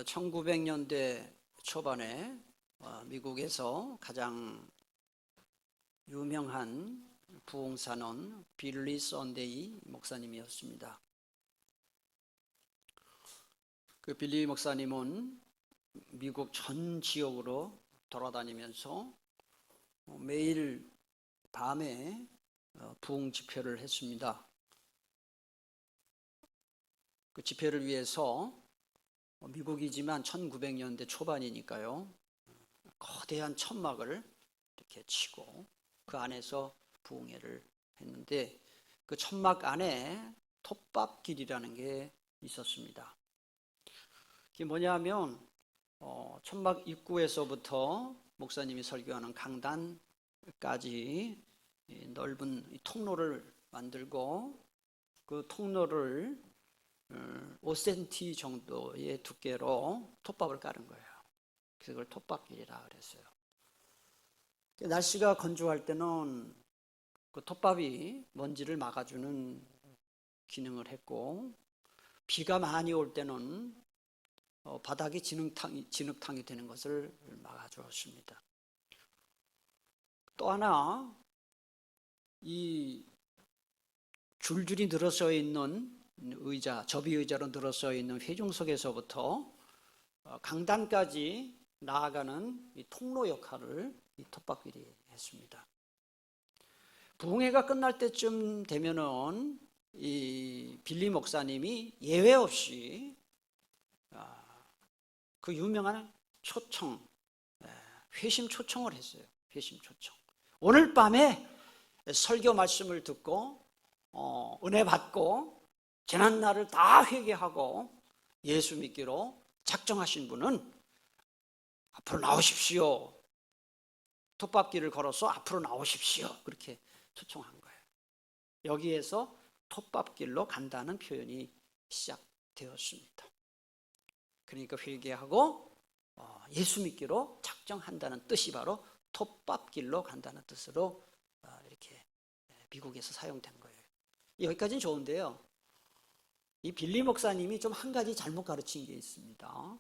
1900년대 초반에 미국에서 가장 유명한 부흥사는 빌리 선데이 목사님이었습니다. 그 빌리 목사님은 미국 전 지역으로 돌아다니면서 매일 밤에 부흥 집회를 했습니다. 그 집회를 위해서 미국이지만 1900년대 초반이니까요, 거대한 천막을 이렇게 치고 그 안에서 부흥회를 했는데, 그 천막 안에 톱밥길이라는 게 있었습니다. 그게 뭐냐면 천막 입구에서부터 목사님이 설교하는 강단까지 넓은 통로를 만들고, 그 통로를 5cm 정도의 두께로 톱밥을 깔은 거예요. 그래서 그걸 톱밥길이라 그랬어요. 날씨가 건조할 때는 그 톱밥이 먼지를 막아주는 기능을 했고, 비가 많이 올 때는 바닥이 진흙탕이 되는 것을 막아주었습니다. 또 하나, 이 줄줄이 늘어서 있는 의자, 접이의자로 늘어서 있는 회중석에서부터 강단까지 나아가는 이 통로 역할을 이 톱밥길이 했습니다. 부흥회가 끝날 때쯤 되면은 이 빌리 목사님이 예외 없이 그 유명한 초청, 회심 초청을 했어요. 회심 초청. 오늘 밤에 설교 말씀을 듣고 은혜 받고 지난날을 다 회개하고 예수 믿기로 작정하신 분은 앞으로 나오십시오. 톱밥길을 걸어서 앞으로 나오십시오. 그렇게 초청한 거예요. 여기에서 톱밥길로 간다는 표현이 시작되었습니다. 그러니까 회개하고 예수 믿기로 작정한다는 뜻이 바로 톱밥길로 간다는 뜻으로 이렇게 미국에서 사용된 거예요. 여기까지는 좋은데요, 이 빌리 목사님이 좀 한 가지 잘못 가르친 게 있습니다.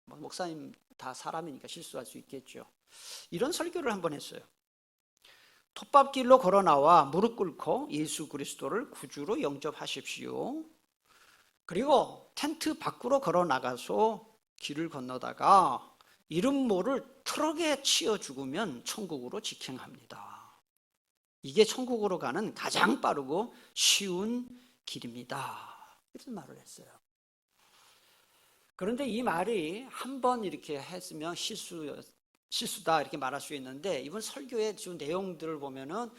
목사님 다 사람이니까 실수할 수 있겠죠. 이런 설교를 한번 했어요. 톱밥길로 걸어 나와 무릎 꿇고 예수 그리스도를 구주로 영접하십시오. 그리고 텐트 밖으로 걸어 나가서 길을 건너다가 이름 모를 트럭에 치여 죽으면 천국으로 직행합니다. 이게 천국으로 가는 가장 빠르고 쉬운 길입니다. 이런 말을 했어요. 그런데 이 말이 한번 이렇게 했으면 실수다 이렇게 말할 수 있는데, 이번 설교의 주 내용들을 보면은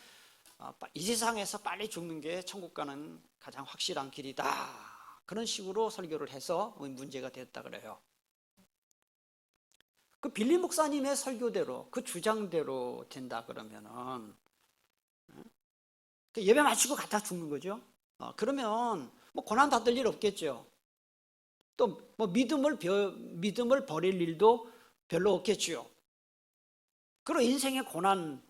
이 세상에서 빨리 죽는 게 천국 가는 가장 확실한 길이다, 그런 식으로 설교를 해서 문제가 됐다 그래요. 그 빌리 목사님의 설교대로, 그 주장대로 된다 그러면은 예배 마치고 갖다 죽는 거죠. 그러면 뭐 고난 받을 일 없겠죠. 또 뭐 믿음을 버릴 일도 별로 없겠죠. 그리고 인생의 고난,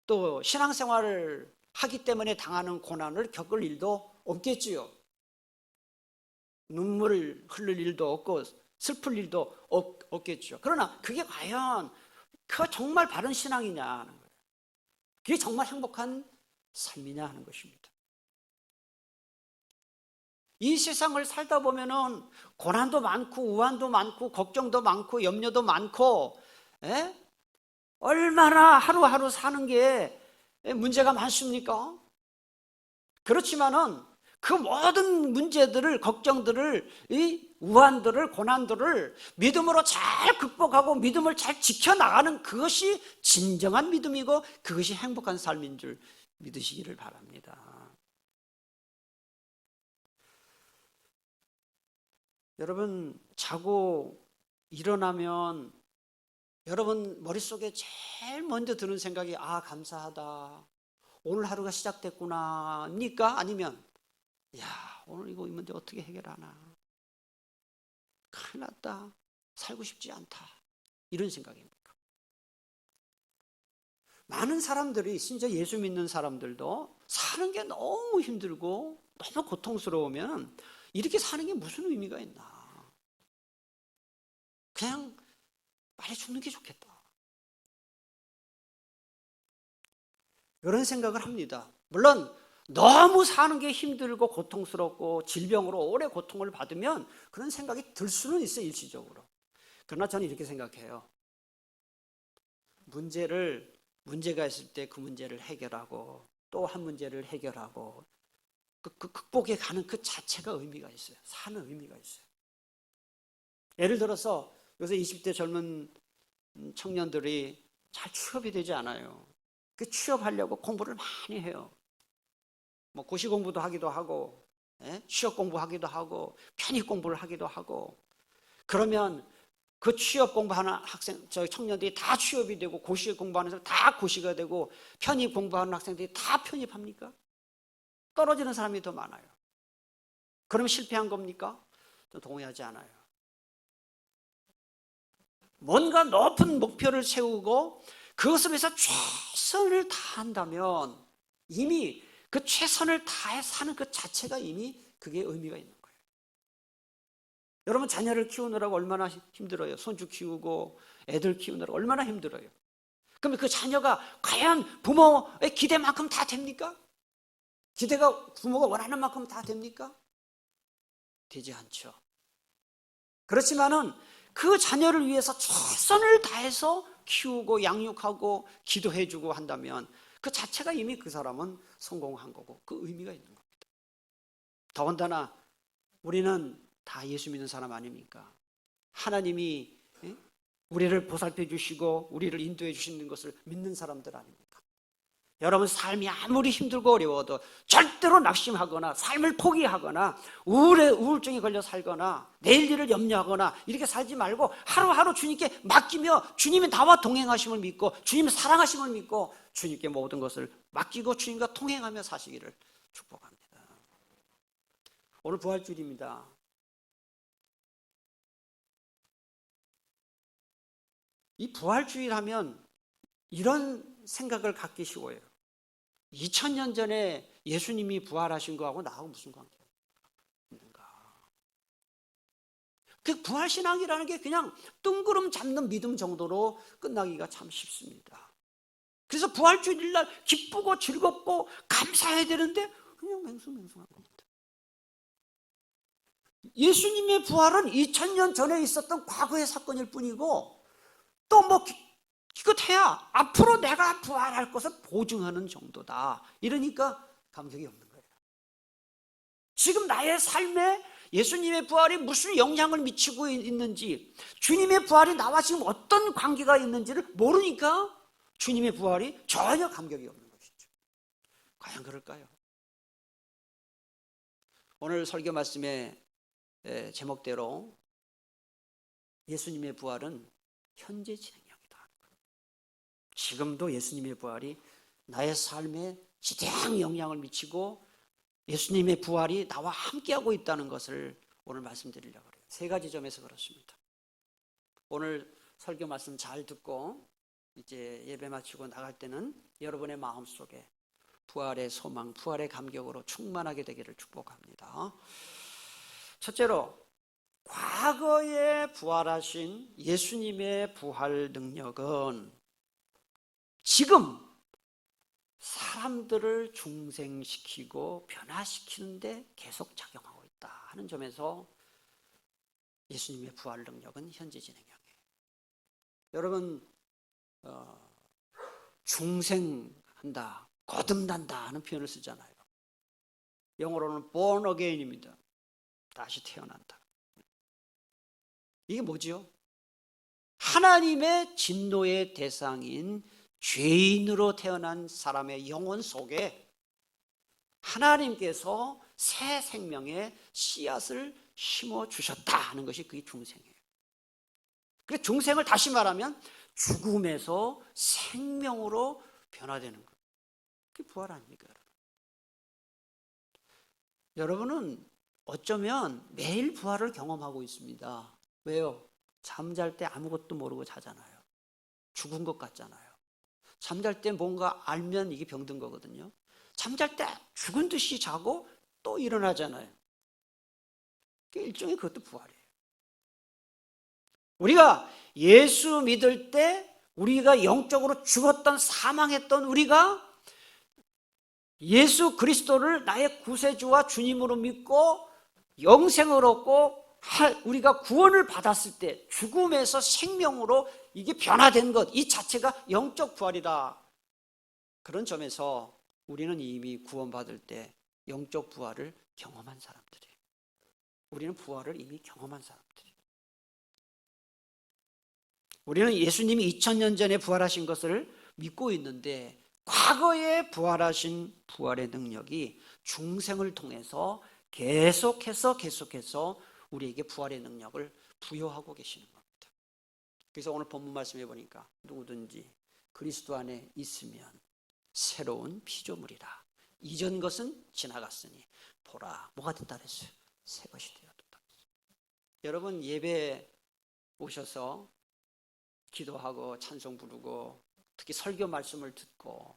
또 신앙생활을 하기 때문에 당하는 고난을 겪을 일도 없겠지요. 눈물을 흘릴 일도 없고 슬플 일도 없겠죠. 그러나 그게 과연 그 정말 바른 신앙이냐 하는 거예요. 그게 정말 행복한 삶이냐 하는 것입니다. 이 세상을 살다 보면은 고난도 많고 우환도 많고 걱정도 많고 염려도 많고, 얼마나 하루하루 사는 게 문제가 많습니까? 그렇지만은 그 모든 문제들을, 걱정들을, 이 우환들을, 고난들을 믿음으로 잘 극복하고 믿음을 잘 지켜나가는 그것이 진정한 믿음이고 그것이 행복한 삶인 줄 믿으시기를 바랍니다. 여러분, 자고 일어나면 여러분 머릿속에 제일 먼저 드는 생각이 감사하다, 오늘 하루가 시작됐구나 입니까? 아니면 오늘 이거 문제 어떻게 해결하나, 큰일 났다, 살고 싶지 않다, 이런 생각입니까? 많은 사람들이, 진짜 예수 믿는 사람들도 사는 게 너무 힘들고 너무 고통스러우면 이렇게 사는 게 무슨 의미가 있나, 그냥 빨리 죽는 게 좋겠다. 이런 생각을 합니다. 물론 너무 사는 게 힘들고 고통스럽고 질병으로 오래 고통을 받으면 그런 생각이 들 수는 있어요, 일시적으로. 그러나 저는 이렇게 생각해요. 문제가 있을 때 그 문제를 해결하고 또 한 문제를 해결하고 그 극복해 가는 그 자체가 의미가 있어요. 사는 의미가 있어요. 예를 들어서 요새 20대 젊은 청년들이 잘 취업이 되지 않아요. 그 취업하려고 공부를 많이 해요. 뭐 고시 공부도 하기도 하고, 취업 공부하기도 하고, 편입 공부를 하기도 하고. 그러면 그 취업 공부하는 청년들이 다 취업이 되고, 고시 공부하는 사람 다 고시가 되고, 편입 공부하는 학생들이 다 편입합니까? 떨어지는 사람이 더 많아요. 그러면 실패한 겁니까? 저 동의하지 않아요. 뭔가 높은 목표를 세우고 그것을 위해서 최선을 다한다면 이미 그 최선을 다해 사는 그 자체가 이미 그게 의미가 있는 거예요. 여러분 자녀를 키우느라고 얼마나 힘들어요. 손주 키우고 애들 키우느라고 얼마나 힘들어요. 그러면 그 자녀가 과연 부모의 기대만큼 다 됩니까? 기대가 부모가 원하는 만큼 다 됩니까? 되지 않죠. 그렇지만은 그 자녀를 위해서 최선을 다해서 키우고 양육하고 기도해주고 한다면 그 자체가 이미 그 사람은 성공한 거고 그 의미가 있는 겁니다. 더군다나 우리는 다 예수 믿는 사람 아닙니까? 하나님이 우리를 보살펴 주시고 우리를 인도해 주시는 것을 믿는 사람들 아닙니까? 여러분 삶이 아무리 힘들고 어려워도 절대로 낙심하거나 삶을 포기하거나 우울증에 걸려 살거나 내일 일을 염려하거나 이렇게 살지 말고 하루하루 주님께 맡기며 주님이 나와 동행하심을 믿고 주님의 사랑하심을 믿고 주님께 모든 것을 맡기고 주님과 통행하며 사시기를 축복합니다. 오늘 부활주일입니다. 이 부활주일 하면 이런 생각을 갖기 쉬워요. 2000년 전에 예수님이 부활하신 거하고 나하고 무슨 관계가 있는가? 그 부활신앙이라는 게 그냥 뜬구름 잡는 믿음 정도로 끝나기가 참 쉽습니다. 그래서 부활주일날 기쁘고 즐겁고 감사해야 되는데 그냥 맹숭맹숭한 겁니다. 예수님의 부활은 2000년 전에 있었던 과거의 사건일 뿐이고 또 뭐 기껏해야 앞으로 내가 부활할 것을 보증하는 정도다. 이러니까 감격이 없는 거예요. 지금 나의 삶에 예수님의 부활이 무슨 영향을 미치고 있는지, 주님의 부활이 나와 지금 어떤 관계가 있는지를 모르니까 주님의 부활이 전혀 감격이 없는 것이죠. 과연 그럴까요? 오늘 설교 말씀의 제목대로 예수님의 부활은 현재 진행. 지금도 예수님의 부활이 나의 삶에 지대한 영향을 미치고 예수님의 부활이 나와 함께하고 있다는 것을 오늘 말씀드리려고 해요. 세 가지 점에서 그렇습니다. 오늘 설교 말씀 잘 듣고 이제 예배 마치고 나갈 때는 여러분의 마음속에 부활의 소망, 부활의 감격으로 충만하게 되기를 축복합니다. 첫째로 과거에 부활하신 예수님의 부활 능력은 지금 사람들을 중생시키고 변화시키는데 계속 작용하고 있다 하는 점에서 예수님의 부활 능력은 현재 진행형이에요. 여러분 중생한다, 거듭난다 하는 표현을 쓰잖아요. 영어로는 born again입니다. 다시 태어난다. 이게 뭐지요? 하나님의 진노의 대상인 죄인으로 태어난 사람의 영혼 속에 하나님께서 새 생명의 씨앗을 심어주셨다 하는 것이 그게 중생이에요. 그래서 중생을 다시 말하면 죽음에서 생명으로 변화되는 것. 그게 부활 아닙니까? 여러분은 어쩌면 매일 부활을 경험하고 있습니다. 왜요? 잠잘 때 아무것도 모르고 자잖아요. 죽은 것 같잖아요. 잠잘 때 뭔가 알면 이게 병든 거거든요. 잠잘 때 죽은 듯이 자고 또 일어나잖아요. 일종의 그것도 부활이에요. 우리가 예수 믿을 때 우리가 영적으로 죽었던, 사망했던 우리가 예수 그리스도를 나의 구세주와 주님으로 믿고 영생을 얻고 우리가 구원을 받았을 때 죽음에서 생명으로 이게 변화된 것, 이 자체가 영적 부활이다. 그런 점에서 우리는 이미 구원받을 때 영적 부활을 경험한 사람들이에요. 우리는 부활을 이미 경험한 사람들이에요. 우리는 예수님이 2000년 전에 부활하신 것을 믿고 있는데 과거에 부활하신 부활의 능력이 중생을 통해서 계속해서 우리에게 부활의 능력을 부여하고 계시는 겁니다. 그래서 오늘 본문 말씀해 보니까 누구든지 그리스도 안에 있으면 새로운 피조물이라. 이전 것은 지나갔으니 보라, 뭐가 됐다 그랬어요? 새 것이 되었다. 여러분, 예배 오셔서 기도하고 찬송 부르고 특히 설교 말씀을 듣고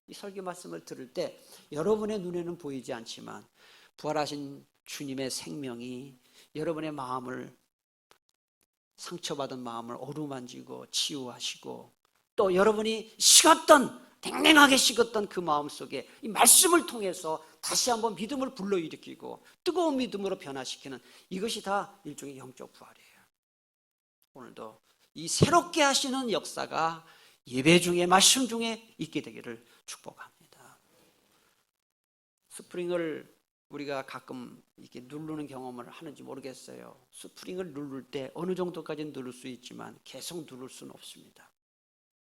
이 설교 말씀을 들을 때 여러분의 눈에는 보이지 않지만 부활하신 주님의 생명이 여러분의 마음을, 상처받은 마음을 어루만지고 치유하시고 또 여러분이 식었던, 냉랭하게 식었던 그 마음 속에 이 말씀을 통해서 다시 한번 믿음을 불러일으키고 뜨거운 믿음으로 변화시키는, 이것이 다 일종의 영적 부활이에요. 오늘도 이 새롭게 하시는 역사가 예배 중에, 말씀 중에 있게 되기를 축복합니다. 스프링을 우리가 가끔 이렇게 누르는 경험을 하는지 모르겠어요. 스프링을 누를 때 어느 정도까지 누를 수 있지만 계속 누를 수는 없습니다.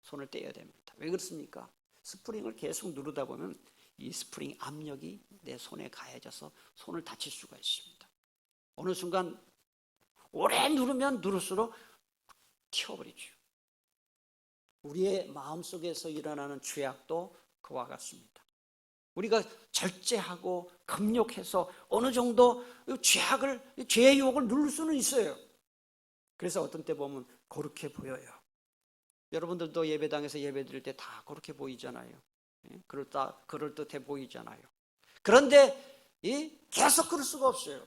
손을 떼야 됩니다. 왜 그렇습니까? 스프링을 계속 누르다 보면 이 스프링 압력이 내 손에 가해져서 손을 다칠 수가 있습니다. 어느 순간 오래 누르면 누를수록 튀어버리죠. 우리의 마음속에서 일어나는 죄악도 그와 같습니다. 우리가 절제하고 금욕해서 어느 정도 죄의 유혹을 누를 수는 있어요. 그래서 어떤 때 보면 거룩해 보여요. 여러분들도 예배당에서 예배 드릴 때 다 그렇게 보이잖아요. 그럴듯해 보이잖아요. 그런데 계속 그럴 수가 없어요.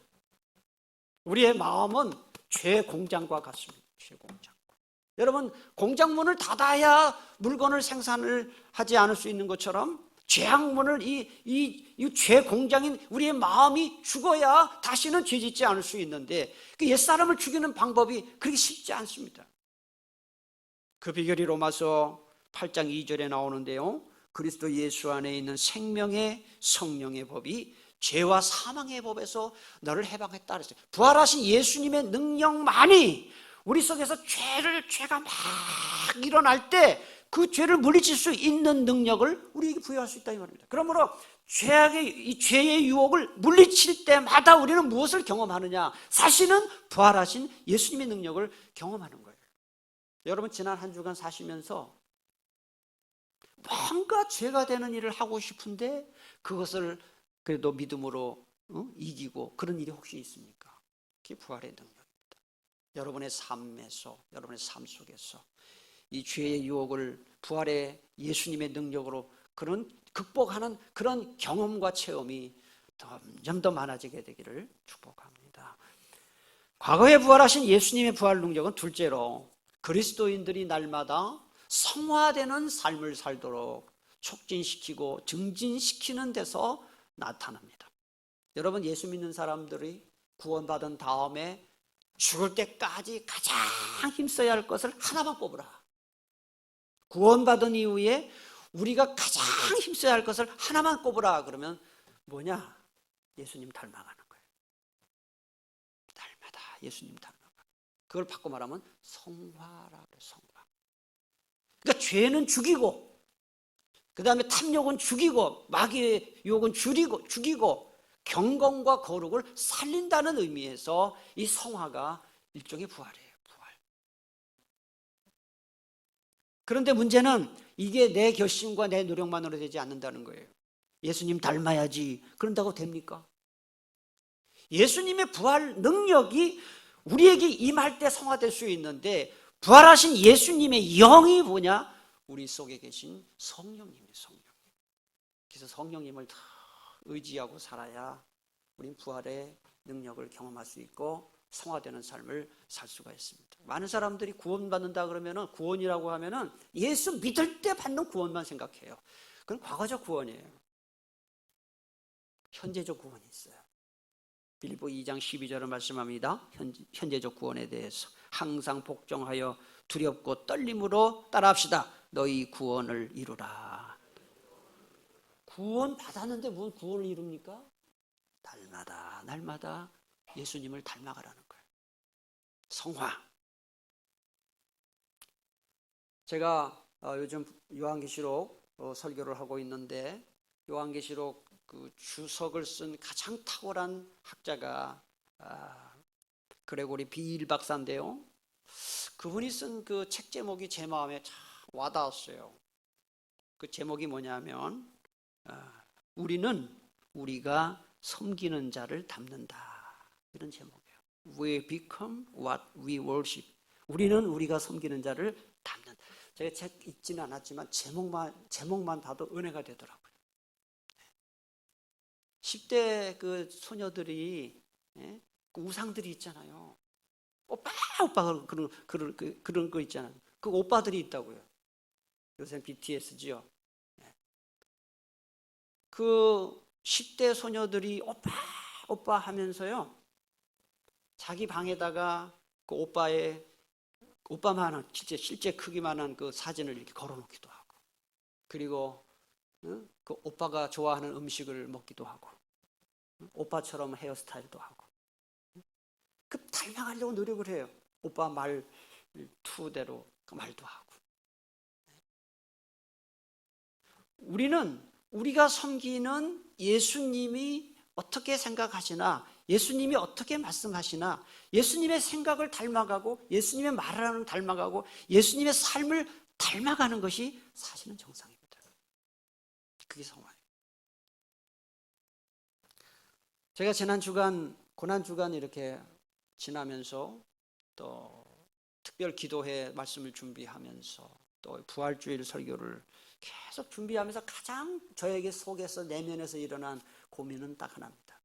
우리의 마음은 죄 공장과 같습니다. 죄 공장. 여러분, 공장문을 닫아야 물건을 생산을 하지 않을 수 있는 것처럼 죄악문을, 이 죄 공장인 우리의 마음이 죽어야 다시는 죄 짓지 않을 수 있는데 그 옛사람을 죽이는 방법이 그렇게 쉽지 않습니다. 그 비결이 로마서 8장 2절에 나오는데요, 그리스도 예수 안에 있는 생명의 성령의 법이 죄와 사망의 법에서 너를 해방했다 그랬어요. 부활하신 예수님의 능력만이 우리 속에서 죄가 막 일어날 때 그 죄를 물리칠 수 있는 능력을 우리에게 부여할 수 있다 이 말입니다. 그러므로 이 죄의 유혹을 물리칠 때마다 우리는 무엇을 경험하느냐? 사실은 부활하신 예수님의 능력을 경험하는 거예요. 여러분, 지난 한 주간 사시면서 뭔가 죄가 되는 일을 하고 싶은데 그것을 그래도 믿음으로 이기고 그런 일이 혹시 있습니까? 그게 부활의 능력입니다. 여러분의 삶에서, 여러분의 삶 속에서 이 죄의 유혹을 부활의 예수님의 능력으로 그런 극복하는 그런 경험과 체험이 점점 더 많아지게 되기를 축복합니다. 과거에 부활하신 예수님의 부활 능력은 둘째로 그리스도인들이 날마다 성화되는 삶을 살도록 촉진시키고 증진시키는 데서 나타납니다. 여러분, 예수 믿는 사람들이 구원받은 다음에 죽을 때까지 가장 힘써야 할 것을 하나만 뽑으라. 구원받은 이후에 우리가 가장 힘써야 할 것을 하나만 꼽으라 그러면 뭐냐? 예수님 닮아가는 거예요. 날마다 예수님 닮아가. 그걸 바꿔 말하면 성화라 그래요. 성화. 그러니까 죄는 죽이고, 그 다음에 탐욕은 죽이고, 마귀의 유혹은 죽이고 경건과 거룩을 살린다는 의미에서 이 성화가 일종의 부활이에요. 부활. 그런데 문제는 이게 내 결심과 내 노력만으로 되지 않는다는 거예요. 예수님 닮아야지. 그런다고 됩니까? 예수님의 부활 능력이 우리에게 임할 때 성화될 수 있는데 부활하신 예수님의 영이 뭐냐? 우리 속에 계신 성령님이에요. 성령님. 그래서 성령님을 다 의지하고 살아야 우린 부활의 능력을 경험할 수 있고 성화되는 삶을 살 수가 있습니다. 많은 사람들이 구원받는다 그러면은, 구원이라고 하면은 예수 믿을 때 받는 구원만 생각해요. 그건 과거적 구원이에요. 현재적 구원이 있어요. 빌립보 2장 12절을 말씀합니다. 현재적 구원에 대해서 항상 복종하여 두렵고 떨림으로 따라합시다. 너희 구원을 이루라. 구원 받았는데 무슨 구원을 이룹니까? 날마다 예수님을 닮아가라는 거예요. 성화. 제가 요즘 요한계시록 설교를 하고 있는데, 요한계시록 그 주석을 쓴 가장 탁월한 학자가 그레고리 비일 박사인데요. 그분이 쓴 그 책 제목이 제 마음에 참 와닿았어요. 그 제목이 뭐냐면 우리는 우리가 섬기는 자를 닮는다, 이런 제목이에요. We become what we worship. 우리는 우리가 섬기는 자를 닮는. 제가 책 읽지는 않았지만 제목만 봐도 은혜가 되더라고요. 10대 그 소녀들이, 그 우상들이 있잖아요. 오빠 그런 거 있잖아요. 그 오빠들이 있다고요. 요새 BTS지요. 그 10대 소녀들이 오빠 하면서요, 자기 방에다가 그 오빠만한 실제 크기만한 그 사진을 이렇게 걸어놓기도 하고, 그리고 그 오빠가 좋아하는 음식을 먹기도 하고, 오빠처럼 헤어스타일도 하고, 그 닮아가려고 노력을 해요. 오빠 말투대로 그 말도 하고. 우리가 섬기는 예수님이 어떻게 생각하시나, 예수님이 어떻게 말씀하시나, 예수님의 생각을 닮아가고, 예수님의 말을 닮아가고, 예수님의 삶을 닮아가는 것이 사실은 정상입니다. 그게 성화예요. 제가 지난 주간, 고난주간 이렇게 지나면서, 또 특별 기도회 말씀을 준비하면서, 또 부활주일 설교를 계속 준비하면서 가장 저에게 속에서, 내면에서 일어난 고민은 딱 하나입니다.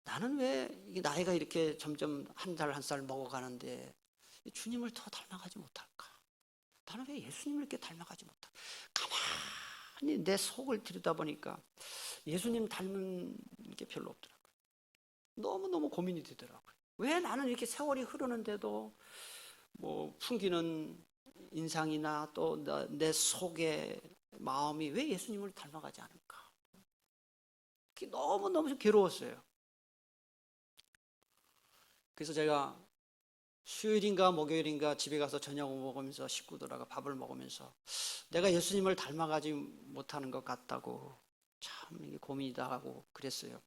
나는 왜 나이가 이렇게 점점 한 살 한 살 먹어가는데 주님을 더 닮아가지 못할까? 나는 왜 예수님을 이렇게 닮아가지 못할까? 가만히 내 속을 들여다보니까 예수님 닮은 게 별로 없더라고요. 너무너무 고민이 되더라고요. 왜 나는 이렇게 세월이 흐르는데도 뭐 풍기는 인상이나 또 내 속의 마음이 왜 예수님을 닮아가지 않을까? 그게 너무너무 괴로웠어요. 그래서 제가 수요일인가 목요일인가 집에 가서 저녁을 먹으면서, 식구들하고 밥을 먹으면서 내가 예수님을 닮아가지 못하는 것 같다고 참 고민이다 하고 그랬어요.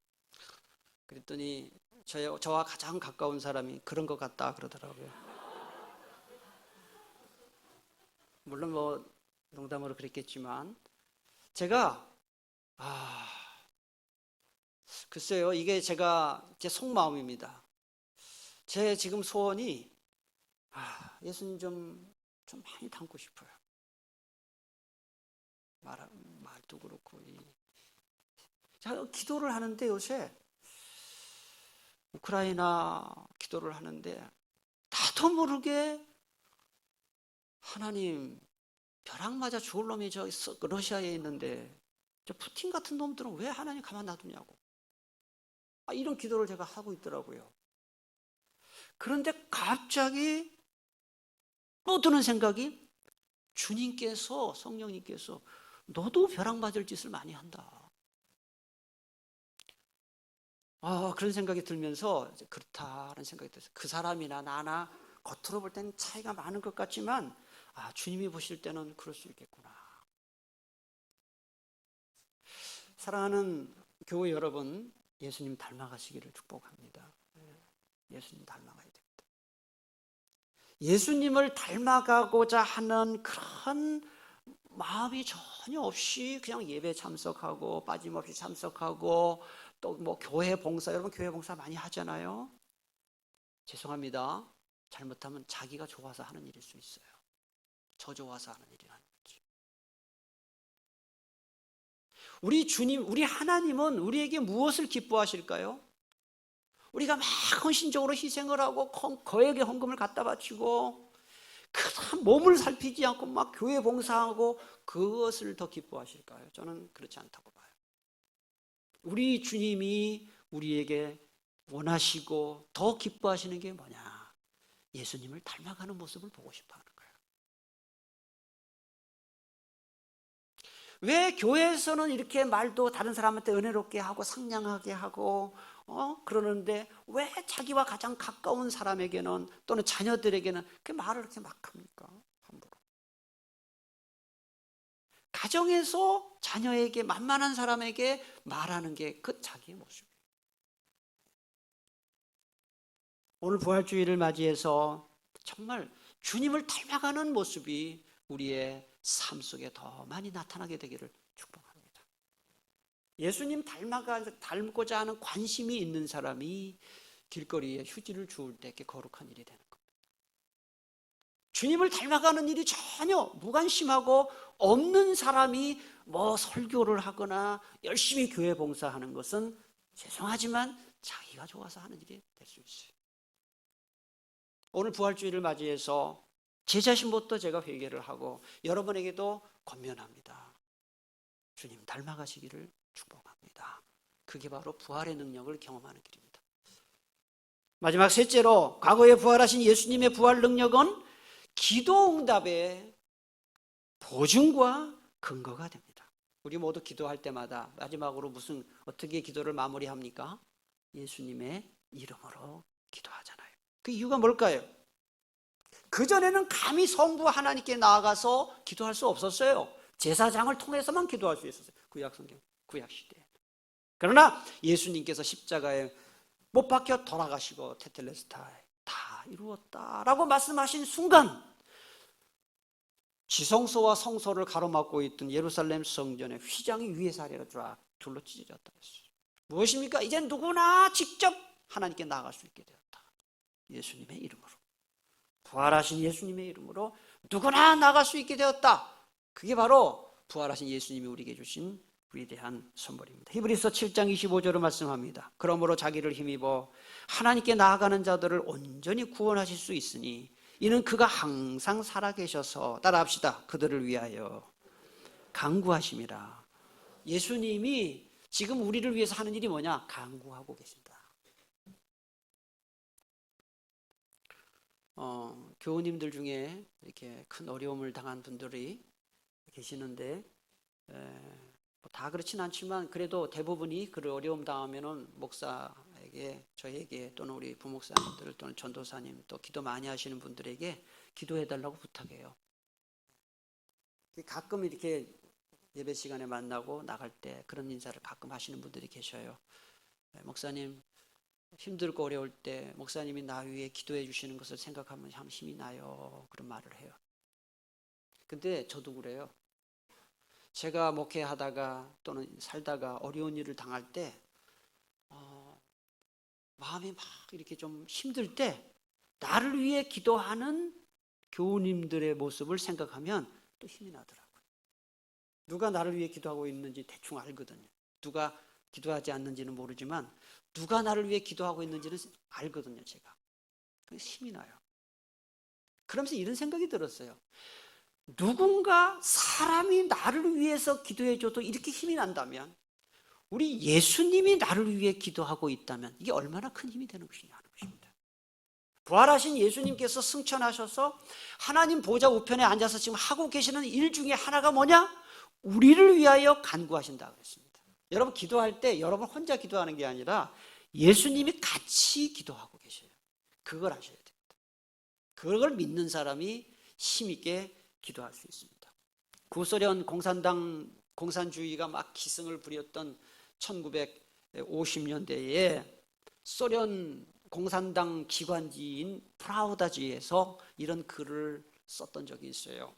그랬더니 저와 가장 가까운 사람이 그런 것 같다 그러더라고요. 물론 뭐 농담으로 그랬겠지만, 제가 글쎄요, 이게 제가 제 속마음입니다. 제 지금 소원이 예수님 좀 많이 닮고 싶어요. 말도 그렇고. 제가 기도를 하는데, 요새 우크라이나 기도를 하는데 나도 모르게 하나님, 벼락 맞아 죽을 놈이 저 러시아에 있는데 저 푸틴 같은 놈들은 왜 하나님 가만 놔두냐고, 이런 기도를 제가 하고 있더라고요. 그런데 갑자기 또 드는 생각이, 주님께서, 성령님께서 너도 벼락 맞을 짓을 많이 한다. 그런 생각이 들면서 그렇다는 생각이 들었어요. 그 사람이나 나나 겉으로 볼 때는 차이가 많은 것 같지만 주님이 보실 때는 그럴 수 있겠구나. 사랑하는 교회 여러분, 예수님 닮아가시기를 축복합니다. 예수님 닮아가야 됩니다. 예수님을 닮아가고자 하는 그런 마음이 전혀 없이 그냥 예배 참석하고 빠짐없이 참석하고 또 뭐 교회 봉사, 여러분 교회 봉사 많이 하잖아요. 죄송합니다. 잘못하면 자기가 좋아서 하는 일일 수 있어요. 저 좋아서 하는 일이라는 거지. 우리 주님, 우리 하나님은 우리에게 무엇을 기뻐하실까요? 우리가 막 헌신적으로 희생을 하고 거액의 헌금을 갖다 바치고 그 몸을 살피지 않고 막 교회 봉사하고 그것을 더 기뻐하실까요? 저는 그렇지 않다고 봐요. 우리 주님이 우리에게 원하시고 더 기뻐하시는 게 뭐냐? 예수님을 닮아가는 모습을 보고 싶어 하는 거예요. 왜 교회에서는 이렇게 말도 다른 사람한테 은혜롭게 하고 상냥하게 하고 그러는데 왜 자기와 가장 가까운 사람에게는 또는 자녀들에게는 그 말을 이렇게 막 합니까? 함부로. 가정에서 자녀에게 만만한 사람에게 말하는 게 그 자기의 모습이에요. 오늘 부활주의를 맞이해서 정말 주님을 닮아가는 모습이 우리의 삶 속에 더 많이 나타나게 되기를 축복합니다. 예수님 닮고자 하는 관심이 있는 사람이 길거리에 휴지를 주울 때 이렇게 거룩한 일이 되는 겁니다. 주님을 닮아가는 일이 전혀 무관심하고 없는 사람이 뭐 설교를 하거나 열심히 교회 봉사하는 것은 죄송하지만 자기가 좋아서 하는 일이 될 수 있어요. 오늘 부활주의를 맞이해서 제 자신부터 제가 회개를 하고 여러분에게도 권면합니다. 주님 닮아가시기를 축복합니다. 그게 바로 부활의 능력을 경험하는 길입니다. 마지막 셋째로 과거에 부활하신 예수님의 부활 능력은 기도 응답의 보증과 근거가 됩니다. 우리 모두 기도할 때마다 마지막으로 어떻게 기도를 마무리합니까? 예수님의 이름으로 기도하잖아요. 그 이유가 뭘까요? 그전에는 감히 성부 하나님께 나아가서 기도할 수 없었어요. 제사장을 통해서만 기도할 수 있었어요. 구약성경, 구약시대에. 그러나 예수님께서 십자가에 못 박혀 돌아가시고 테텔레스타에 다 이루었다라고 말씀하신 순간 지성소와 성소를 가로막고 있던 예루살렘 성전의 휘장이 위에서 아래로 쫙 둘러 찢어졌다 했어요. 무엇입니까? 이제 누구나 직접 하나님께 나아갈 수 있게 되었다. 예수님의 이름으로, 부활하신 예수님의 이름으로 누구나 나갈 수 있게 되었다. 그게 바로 부활하신 예수님이 우리에게 주신 위대한 선물입니다. 히브리서 7장 25절을 말씀합니다. 그러므로 자기를 힘입어 하나님께 나아가는 자들을 온전히 구원하실 수 있으니 이는 그가 항상 살아계셔서, 따라합시다, 그들을 위하여 간구하심이라. 예수님이 지금 우리를 위해서 하는 일이 뭐냐? 간구하고 계신다. 교우님들 중에 이렇게 큰 어려움을 당한 분들이 계시는데 다 그렇진 않지만 그래도 대부분이 그 어려움 당하면은 목사에게, 저에게 또는 우리 부목사님들 또는 전도사님 또 기도 많이 하시는 분들에게 기도해달라고 부탁해요. 가끔 이렇게 예배 시간에 만나고 나갈 때 그런 인사를 가끔 하시는 분들이 계셔요. 목사님 힘들고 어려울 때 목사님이 나 위해 기도해 주시는 것을 생각하면 참 힘이 나요. 그런 말을 해요. 근데 저도 그래요. 제가 목회하다가 또는 살다가 어려운 일을 당할 때 마음이 막 이렇게 좀 힘들 때 나를 위해 기도하는 교우님들의 모습을 생각하면 또 힘이 나더라고요. 누가 나를 위해 기도하고 있는지 대충 알거든요. 누가 기도하지 않는지는 모르지만 누가 나를 위해 기도하고 있는지는 알거든요. 제가. 그래서 힘이 나요. 그러면서 이런 생각이 들었어요. 누군가 사람이 나를 위해서 기도해줘도 이렇게 힘이 난다면 우리 예수님이 나를 위해 기도하고 있다면 이게 얼마나 큰 힘이 되는 것이냐 하는 것입니다. 부활하신 예수님께서 승천하셔서 하나님 보좌 우편에 앉아서 지금 하고 계시는 일 중에 하나가 뭐냐? 우리를 위하여 간구하신다고 했습니다. 여러분 기도할 때 여러분 혼자 기도하는 게 아니라 예수님이 같이 기도하고 계셔요. 그걸 아셔야 됩니다. 그걸 믿는 사람이 힘있게 기도할 수 있습니다. 구소련 공산주의가 막 기승을 부렸던 1950년대에 소련 공산당 기관지인 프라우다지에서 이런 글을 썼던 적이 있어요.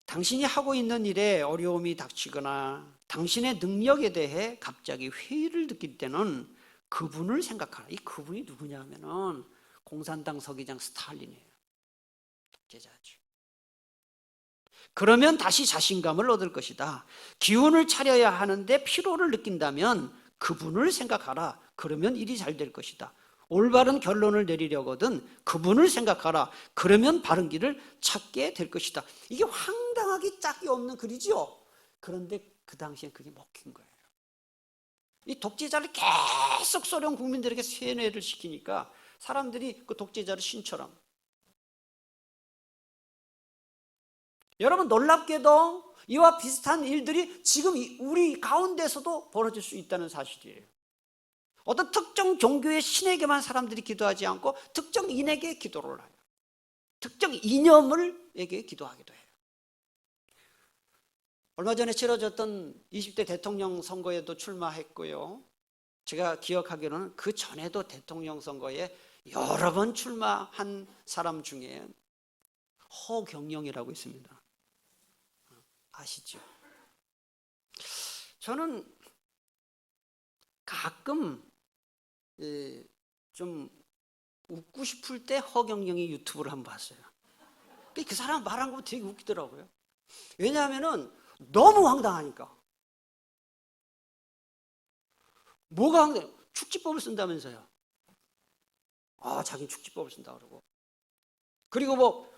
당신이 하고 있는 일에 어려움이 닥치거나 당신의 능력에 대해 갑자기 회의를 느낄 때는 그분을 생각하라. 이 그분이 누구냐 하면은 공산당 서기장 스탈린이에요. 독재자죠. 그러면 다시 자신감을 얻을 것이다. 기운을 차려야 하는데 피로를 느낀다면 그분을 생각하라. 그러면 일이 잘 될 것이다. 올바른 결론을 내리려거든 그분을 생각하라. 그러면 바른 길을 찾게 될 것이다. 이게 황당하기 짝이 없는 글이죠. 그런데 그 당시에 그게 먹힌 거예요. 이 독재자를 계속 소련 국민들에게 세뇌를 시키니까 사람들이 그 독재자를 신처럼. 여러분, 놀랍게도 이와 비슷한 일들이 지금 우리 가운데서도 벌어질 수 있다는 사실이에요. 어떤 특정 종교의 신에게만 사람들이 기도하지 않고 특정 인에게 기도를 해요. 특정 이념을에게 기도하기도 해요. 얼마 전에 치러졌던 20대 대통령 선거에도 출마했고요. 제가 기억하기로는 그 전에도 대통령 선거에 여러 번 출마한 사람 중에 허경영이라고 있습니다. 아시죠? 저는 가끔 좀 웃고 싶을 때 허경영이 유튜브를 한번 봤어요. 그 사람 말한 거 되게 웃기더라고요. 왜냐하면은 너무 황당하니까. 뭐가 황당해요? 축지법을 쓴다면서요. 자기는 축지법을 쓴다 그러고. 그리고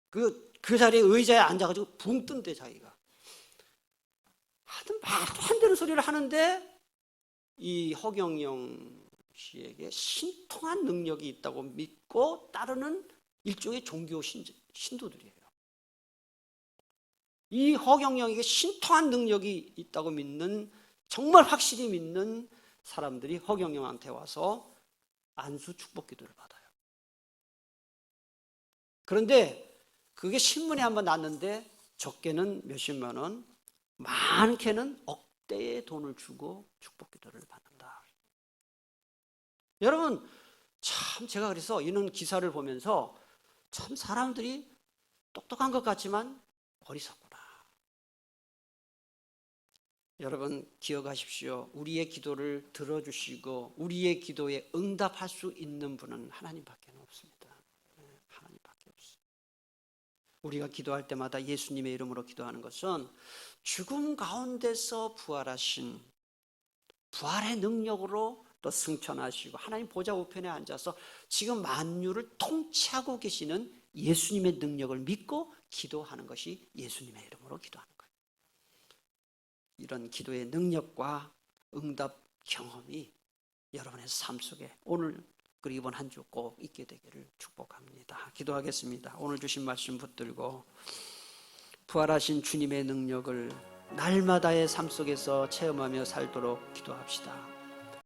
그 자리에 의자에 앉아가지고 붕 뜬대 자기가. 하여튼 말도 안 되는 소리를 하는데 이 허경영 씨에게 신통한 능력이 있다고 믿고 따르는 일종의 종교 신도들이에요. 이 허경영에게 신통한 능력이 있다고 믿는, 정말 확실히 믿는 사람들이 허경영한테 와서 안수 축복 기도를 받아요. 그런데 그게 신문에 한번 났는데 적게는 몇십만 원, 많게는 억대의 돈을 주고 축복 기도를 받는다. 여러분, 참 제가 그래서 이런 기사를 보면서 참 사람들이 똑똑한 것 같지만 어리석구나. 여러분 기억하십시오. 우리의 기도를 들어주시고 우리의 기도에 응답할 수 있는 분은 하나님밖에 없습니다. 하나님밖에 없어요. 우리가 기도할 때마다 예수님의 이름으로 기도하는 것은 죽음 가운데서 부활하신 부활의 능력으로 또 승천하시고 하나님 보좌 우편에 앉아서 지금 만유를 통치하고 계시는 예수님의 능력을 믿고 기도하는 것이 예수님의 이름으로 기도하는 거예요. 이런 기도의 능력과 응답 경험이 여러분의 삶 속에 오늘 그리고 이번 한 주 꼭 있게 되기를 축복합니다. 기도하겠습니다. 오늘 주신 말씀 붙들고 부활하신 주님의 능력을 날마다의 삶 속에서 체험하며 살도록 기도합시다.